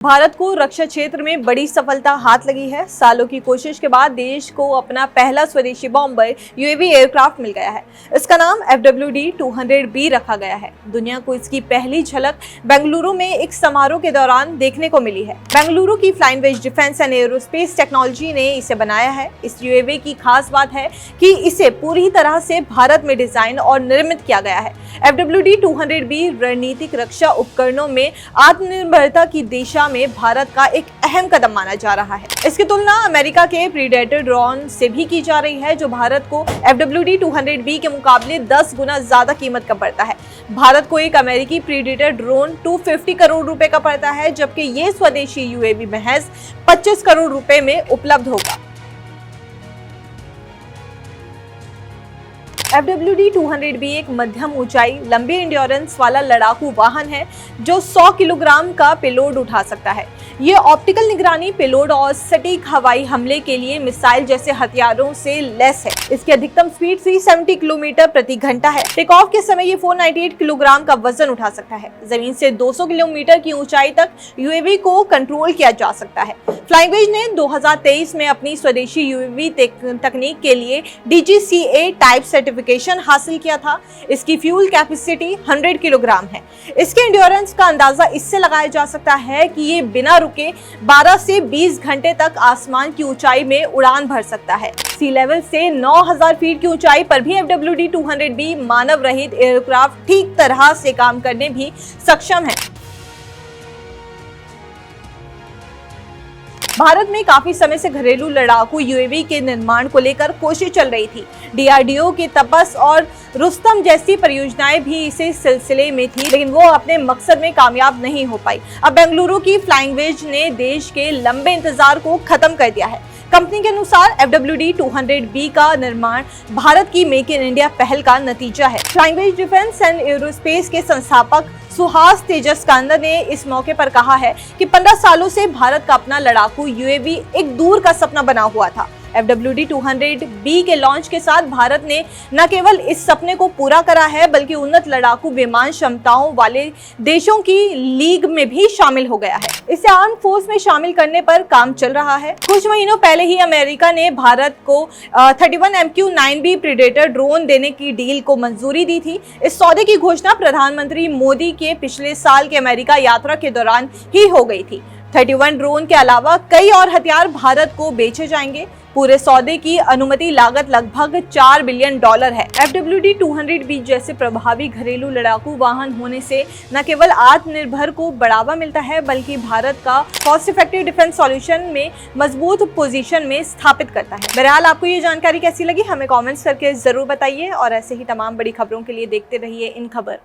भारत को रक्षा क्षेत्र में बड़ी सफलता हाथ लगी है। सालों की कोशिश के बाद देश को अपना पहला स्वदेशी बॉम्बर यूएवी एयरक्राफ्ट मिल गया है। इसका नाम FWD-200B रखा गया है। दुनिया को इसकी पहली झलक बेंगलुरु में एक समारोह के दौरान देखने को मिली है। बेंगलुरु की flying wedge defence and aerospace technology ने इसे बनाया है। इस यूएवी की खास बात है कि इसे पूरी तरह से भारत में डिजाइन और निर्मित किया गया है। FWD-200B रणनीतिक रक्षा उपकरणों में आत्मनिर्भरता की दिशा में भारत का एक अहम कदम माना जा रहा है। इसकी तुलना अमेरिका के प्रीडेटर ड्रोन से भी की जा रही है, जो भारत को FWD-200B के मुकाबले 10 गुना ज्यादा कीमत का पड़ता है। भारत को एक अमेरिकी प्रीडेटर ड्रोन 250 करोड़ रुपए का पड़ता है, जबकि ये स्वदेशी यूएवी महज 25 करोड़ रुपए में उपलब्ध होगा। FWD-200B एक मध्यम ऊंचाई, लंबी इंड्योरेंस वाला लड़ाकू वाहन है जो 100 किलोग्राम का पेलोड उठा सकता है। ये ऑप्टिकल निगरानी, पेलोड और सटीक हवाई हमले के लिए मिसाइल जैसे हथियारों से लैस है। इसकी अधिकतम स्पीड 370 किलोमीटर प्रति घंटा है। टेक ऑफ के समय ये 498 किलोग्राम का वजन उठा सकता है। जमीन से 200 किलोमीटर की ऊंचाई तक यूएवी को कंट्रोल किया जा सकता है। फ्लाइंग वेज ने 2023 में अपनी स्वदेशी यूएवी तकनीक के लिए DGCA टाइप सर्टिफिकेशन हासिल किया था। इसकी फ्यूल कैपेसिटी 100 किलोग्राम है। इसके एंड्योरेंस का अंदाजा इससे लगाया जा सकता है कि ये बिना रुके 12 से 20 घंटे तक आसमान की ऊंचाई में उड़ान भर सकता है। सी लेवल से 9000 फीट की ऊंचाई पर भी FWD-200B मानव रहित एयरक्राफ्ट ठीक तरह से काम करने भी सक्षम है। भारत में काफी समय से घरेलू लड़ाकू यूएवी के निर्माण को लेकर कोशिश चल रही थी। DRDO के तपस और रुस्तम जैसी परियोजनाएं भी इसी सिलसिले में थी, लेकिन वो अपने मकसद में कामयाब नहीं हो पाई। अब बेंगलुरु की फ्लाइंग वेज ने देश के लंबे इंतजार को खत्म कर दिया है। कंपनी के अनुसार FWD-200B का निर्माण भारत की मेक इन इंडिया पहल का नतीजा है। Flying wedge defence and aerospace के संस्थापक सुहास तेजस्कांदा ने इस मौके पर कहा है कि 15 सालों से भारत का अपना लड़ाकू यूएवी एक दूर का सपना बना हुआ था। FWD-200B के लॉन्च के साथ भारत ने न केवल इस सपने को पूरा करा है, बल्कि उन्नत लड़ाकू विमान क्षमताओं वाले देशों की लीग में भी शामिल हो gaya है। इसे आर्म फोर्स में शामिल करने पर काम चल रहा है। कुछ महीनों पहले ही अमेरिका ने भारत को 31 MQ-9B प्रीडेटर ड्रोन देने की डील को मंजूरी दी थी। इस सौदे की घोषणा प्रधानमंत्री मोदी के पिछले साल के अमेरिका यात्रा के दौरान ही हो गई थी। 31 ड्रोन के अलावा कई और हथियार भारत को बेचे जाएंगे। पूरे सौदे की अनुमति लागत लगभग $4 बिलियन है। FWD-200B जैसे प्रभावी घरेलू लड़ाकू वाहन होने से न केवल आत्मनिर्भर को बढ़ावा मिलता है, बल्कि भारत का कॉस्ट इफेक्टिव डिफेंस सॉल्यूशन में मजबूत पोजीशन में स्थापित करता है। बहरहाल, आपको ये जानकारी कैसी लगी हमें कमेंट्स करके जरूर बताइए, और ऐसे ही तमाम बड़ी खबरों के लिए देखते रहिए इन खबर।